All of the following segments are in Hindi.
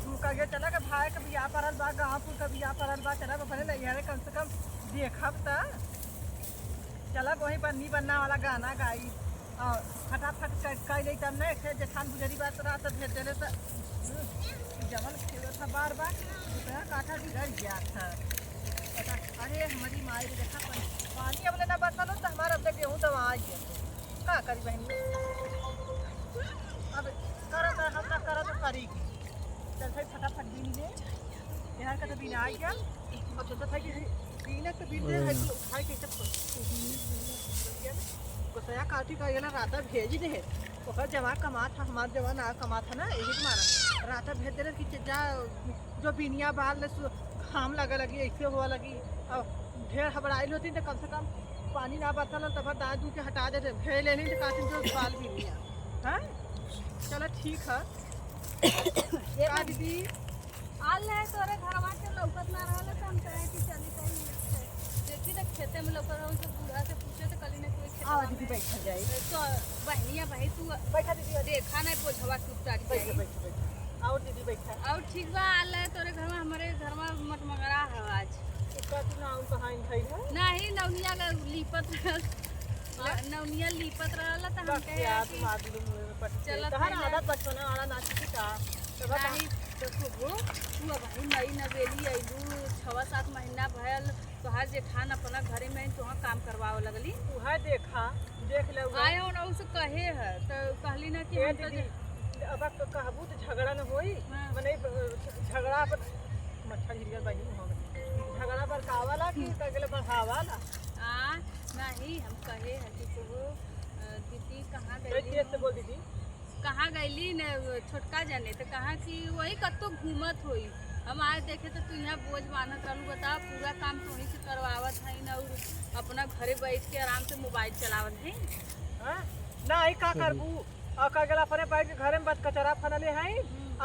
तू कहे चला के भाई के बियाह परल बा गाँवपुर के बियाह परल बा चला भले नहीं कम से कम देखब त चला वही बन्नी बन्ना वाला गाना गाई और फटाफट कह ले तब नहीं खे जेठान गुजरी बात रहा तो भेज देले तो जमल खेल था बार बार काठा बिगड़ गया था। अरे हमारी माई देखा पानी अब लेना बरसा लो तो हमारा अब गेहूँ दवा आ गया क्या करी बहन अब करा तो हम ना करा तो करेगी चल भाई फटाफट बीन ले यहाँ का तो बीन आ गया और तो था कि बीन तो बीन दे है तो भाई कैसे गोसया काटी का ये ना राता भेज दे ओकर जमा कमा था हमार जवान आ कमा था ना यही मारा राता भेज दे कि जा जो बीनिया बाल ले खाम लगा लगी ऐसे हुआ लगी और ढेर हबड़ाइल होती तो कम से कम पानी ना बरसल तब दाँत दूध के हटा देते भेज लेनी तो काटी जो बाल बीनिया हाँ चलो ठीक है का दीदी आल है तोरे घरवा के लौकत ना रहले तो हम कहे कि चली कहीं देखी तो खेते में लौकत रहूं तो बूढ़ा से पूछे तो कली ने कोई खेत आ दीदी बैठ जाए तो बहनिया भाई तू बैठा दीदी देखा नहीं पोछवा टूट बैठ बैठ और दीदी बैठा और ठीक बा आल है तोरे घर में हमारे घर में मटमगरा है आज इसका तू नाम कहाँ है नहीं नवनिया का लीपत नवनिया लीपत रहला तो हम कहे यार तुम आदमी मुंह में पट चलो तहर आदत बचपना वाला नाची की का तब नहीं देखो तू भाई नई नवेली आइलू 6-7 महीना भयल तोहार जेठान अपना घरे में तोहार काम करवावे लगली तू है देखा देख ले आया और उसे कहे है तो कहली ना कि हम तो अब कहबू तो झगड़ा न होई मने झगड़ा पर मच्छर हिरिया बाई मुंह में झगड़ा पर कावाला कि कगले बढ़ावाला आ नहीं हम कहे है कि तू दीदी कहाँ गई तेज से बोल दीदी कहाँ गईली ने छोटका जाने तो कहा कि वही कत्तो घूमत होई हम आज देखे तो तू यहाँ बोझ बांधा करूँ बता पूरा काम तू ही से करवावत है ना और अपना घरे बैठ के आराम से मोबाइल चलावत है हां नहीं का करबू और कगला अपने बैठ के घरे में बस कचरा फनले हैं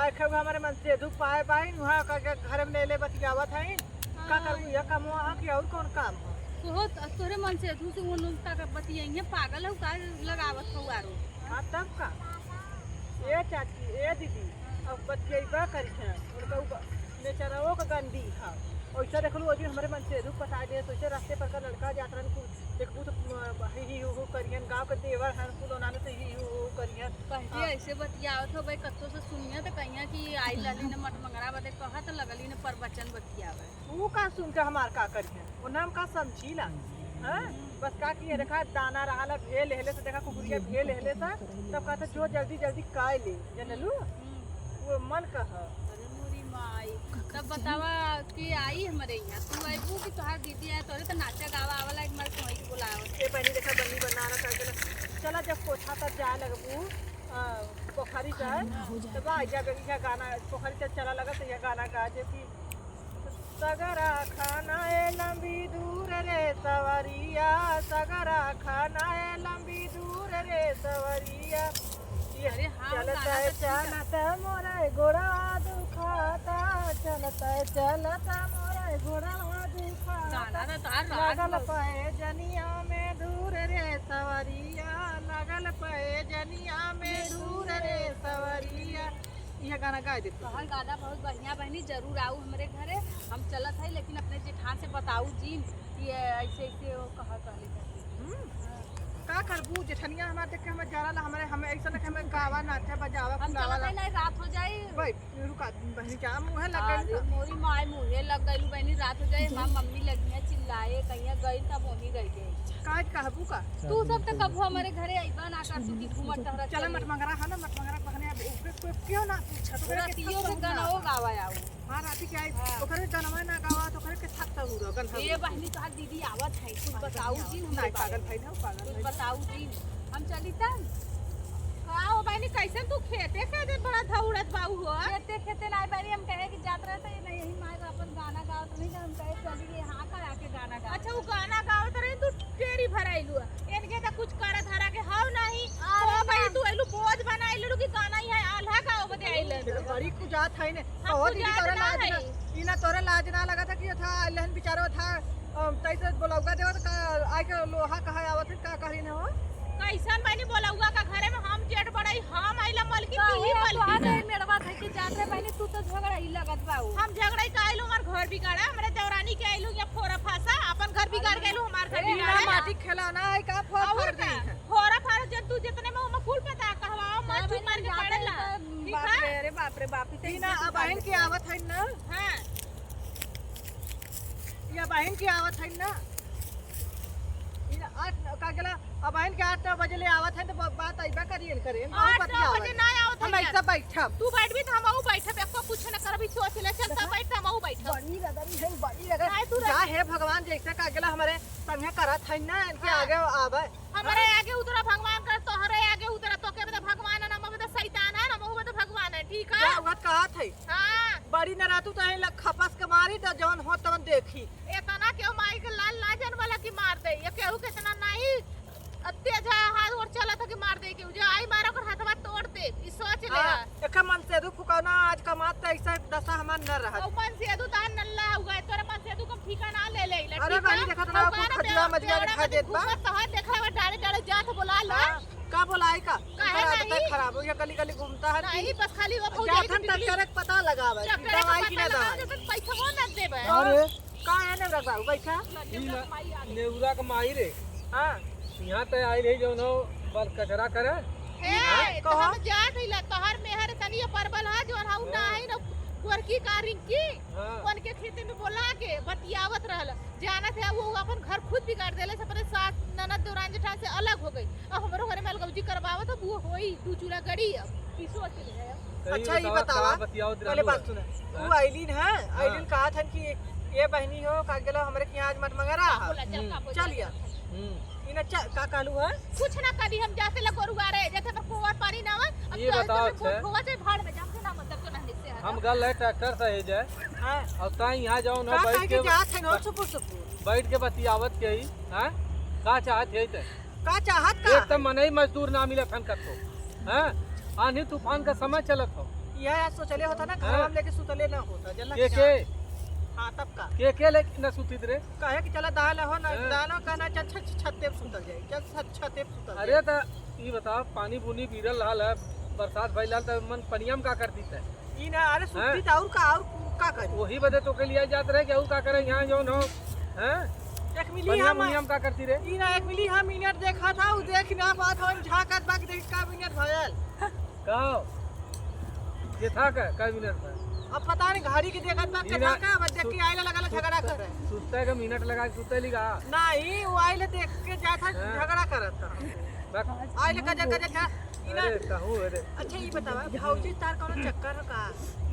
आए खे हमारे मन से धूप पाए पाए वहां का घर में ले बतियावत हैं का करबू ये काम आ कि और कौन काम है बहुत तोरे मन से तू से उन का बतियाइए पागल हो का लगावत हो आरो हां तब का ए चाची ए दीदी अब बतियाइबा करी है उनका नेचरवो का गंदी है वैसा देख लो अभी हमारे मन से धूप पता दे तो ऐसे रास्ते पर का लड़का जाता रन को देखबू तो ही हो करियन गांव के देवर हैं कुल ओनाने से ही हो करियन कहती ऐसे बतियावत हो भाई कत्तो से सुनिया तो कहिया कि आई लाली ने मटमंगरा बदे कहा तो लगली ने प्रवचन बतियावे वो का सुन के हमार का करियन वो नाम का समझीला हां बस का की देखा दाना रहाला भेल हेले से देखा कुकुरिया भेल हेले सा तब कहता जो जल्दी जल्दी काई ले जनलू वो मन का है अरे मोरी माई तब बतावा कि आई हमारे यहाँ तू आईबू कि तोहार दीदी आए तोरे तो नाचा गावा आवला एक मार कोई बुलावत ये पहले देखा बन्नी बनाना कर चला जब कोठा तक जाए लगबू पोखरी जाए तब आ जा गाना पोखरी तक चला लगा तो ये गाना गा जे कि सगरा खाना ए लंबी दूर रे सवरिया सगरा खाना ए लंबी दूर रे सवरिया अरे हाँ चलता चलता मोरा घोड़ा दुखाता चलता चलता मोरा घोड़ा दुखाता गाना ना तार लगल पाए जनिया में दूर रे सवरिया लगल पाए जनिया में दूर रे सवरिया यह गाना गा दे तोहर गाना बहुत बढ़िया बहनी जरूर आऊ हमारे घरे हम चलत है लेकिन अपने जेठान से बताऊ जी कि ऐसे ऐसे वो कहा कहले का करबू जेठनिया हमार देख के हमें जारा हमारे हमें ऐसा ना हमें गावा नाचा बजावा हम चलत है नहीं रात हो जाए भाई रुका बहनी जा मुंह लग गई मोरी माय मुहे लग गई बहनी रात हो जाए मां मम्मी लगी है चिल्लाए कहीं गई तब वही गई गई काज कहबू का तू सब तो कब हमारे घरे आइबा ना कर तू की घूमत टहरा चल मटमंगरा है ना मटमंगरा कहने क्यों ना पूछा तो रातियों में गाना हो गावा आऊ हां राती के आई ओकरे गाना ना गावा तो करे के थकता हो गन ये बहनी तोहार दीदी आवत है कुछ बताऊ जी नहीं पागल भाई ना पागल कुछ बताऊ जी हम चली तब का हो बहनी कैसे तू खेते खेते बड़ा धौड़त बाऊ हो खेते खेते नहीं बहनी हम कहे कि जात रहे तो नहीं यही माय अपन गाना गाओ तो नहीं हम कहे चली हां का आके गाना गा अच्छा वो गाना गाओ तो रही तू टेरी भराइलू इनके तो कुछ करत हरा के हाउ नहीं ओ भाई तू आइलू बोझ बनाइलू कि गाना ही है आल्हा गाओ बते आइल बड़ी कुजात है ने और दीदी तोरे लाज ना इना तोरे लाज ना लगा था कि था अल्लाहन बेचारो था तैसे बोलौगा देव तो आके लोहा कहा आवत का कहली न हो कैसन बनी बोलौआ का घरे में हम जेठ बड़ाई हम आइला मलकी की मलकी मेरवा थे कि जात रे बहनी तू तो झगड़ा ही लगत बाऊ हम झगड़ाई का आइलू हमार घर बिगाड़ा हमरे देवरानी के आइलू या फोरा फासा अपन घर बिगाड़ के आइलू हमार घर बिगाड़ा माटी खिलाना है का फोड़ दी फोरा फारा जब तू जितने में हम फूल पता कहवा मत तू मार के पड़ेला ठीक है अरे बाप रे बाप ही ना अब बहन की आवत है ना हां या बहन की आवत है ना इना 8 का गेला अब बहन के 8 बजे ले आवत है तो बात आइबा करियल करे बहुत बतिया बजे ना आवत हम ऐसा बैठब तू बैठ भी हम आऊ बैठब एको कुछ न करबी सोच ले चल सब बैठ हम आऊ बैठब बड़ी रगड़ी है बड़ी रगड़ नहीं, तू जा है भगवान जैसा का गेला हमारे संगे करत है ना इनके आगे आवे हमारे आगे उतरा भगवान कर तोहरे आगे उतरा तो के भगवान है ना मगे तो शैतान है ना मगे तो भगवान है ठीक है क्या बात कहत है हां बड़ी न रातू तो है खपस के मारी तो जवन हो तवन देखी इतना क्यों माई के लाल लाजन वाला की मार दे ये केहू के इतना नहीं तेज है हाथ और चला था कि मार दे के जो आई मारा कर हाथवा तोड़ दे ई सोच ले एक मन से दु फुकाना आज का मात तो ऐसा दशा हमार न रहा ओ मन से दु तान नल्ला हुआ तोरे मन से दु कम ठीका ना ले ले अरे भाई देखा तो ना खजुआ मजगा के खा देत बा तो हाथ देखला बा डाले डाले जात बुला लो का बोलाई का काहे नहीं? खराब हो या गली गली घूमता है नहीं बस खाली वो फौज जाथन तक करे पता लगावे दवाई की ना दवाई पैसा वो न देबे अरे का है ने रखा बैठा नेउरा के माई रे हां यहाँ ते आइल है जौन हो बल कचरा करे हे तो हम जात हिला तोहर मेहर तनी परबल है जोन हउ ना है ना कुरकी का रिंकी हाँ। उन के खेते में बोला के बतियावत रहल जाना थे वो अपन घर खुद बिगाड़ देले से अपने साथ ननद दौरान जेठा से अलग हो गई अब हमरो घरे में अलगौजी करवावत अब वो होई दू चूल्हा गड़ी अब ई सोच ले है अच्छा ये बतावा पहले बात सुन तू आइलिन है आइलिन कहा था कि ये बहनी हो का गेलो हमरे के आज मत मंगरा बोला चल का चलिया इना का कालू है कुछ ना करी हम जाते ला गोरुआ रे जैसे पर कुआं पानी ना आवे अब ये बताओ छे कुआं से भाड़ में जाके ना मतलब तो नहीं से हम गल है ट्रैक्टर से है जाए हां और ताई यहाँ जौन हो का बैठ के के जात है नो सुपुर सुपुर बैठ के बतियावत के ही हैं का चाहत है ते का चाहत का एक तो मनई मजदूर ना मिले फन करतो हैं आंधी तूफान का समय चलत हो यह सोचले होता ना घर हम लेके सुतले ना होता जल्ला के हां तब का के लेके न सुतित रे कहे कि चला दाल हो ना दानो कहना चल छत्ते पे सुतल जाए चल छत्ते पे सुतल अरे त ई बताओ पानी बुनी गिरल रहल है बरसात भइल त मन पनियम का कर दीते ई ना अरे सुती त और का करे वही बदे तो के लिए जात रहे कि और का करे यहाँ जौन हो हैं एक मिली पनियम हम उनियम का करती रे ई ना एक मिली हम मिनट देखा था उ देख ना बात हम झाकत बाकी देख का मिनट भयल कहो ये था का मिनट था अब पता नहीं घड़ी के देखत बा के का बस देख के आइला लगल झगड़ा कर रहे सुतते का मिनट लगा के सुते लिगा नहीं वो आइले देख के जात था झगड़ा करत था बस आइले गजर गजर था ई ना अरे कहूँ अरे अच्छा ये बतावा भौजी तार कोनो चक्कर का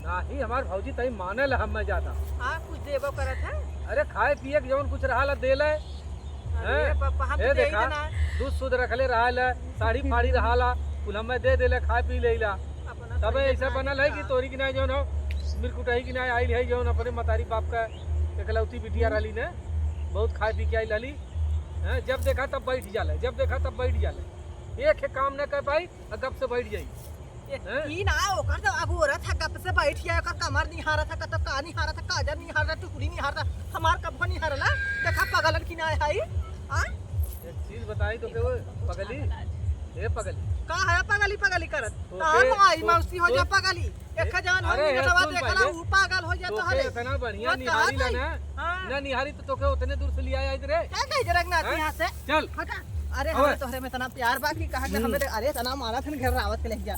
नाही हमार भौजी तई माने ला हम जाता हां कुछ देबो करत है अरे खाए पिए के जौन कुछ रहा ला दे ले अरे पापा हम ए तो दे देखा देना दूध शुद्ध रखले रहा ला साड़ी फाड़ी रहा ला कुल हमें दे देले खाए पी लेला अपना तब ऐसा बनल है कि तोरी की ना जौन हो मिरकुटाई की ना आइल है जौन अपने मतारी बाप का एकलौती बिटिया रहली ने बहुत खाए पी के आई लली हैं जब देखा तब बैठ जाले जब देखा तब बैठ जाले एक काम न कर पाई और गप से बैठ जाई ई ना ओकर तो अब हो रहा था गप से बैठ गया ओकर कमर नहीं हारा था कत का नहीं हारा था काजर नहीं हारा टुकड़ी नहीं हारा हमार कब नहीं हारला देखा पगलन की ना है हां एक चीज बताई तो के वो पगली ए पगली का है पगली पगली करत तो तार के- माई तो- मौसी हो जा पगली एक जवान अरे होनी यार, के बाद सुन देखला पहले। ऊ पागल हो जा तो तो हले इतना बढ़िया मत निहारी कहा ला ना हां ना निहारी तो तोके उतने दूर से लिया आई रे क्या कह जरक ना हैं? यहां से चल हटा अरे अबे। हमें तोहरे में तना प्यार बा की कहा कि हमें अरे तना मारा थन घर रावत के ले जा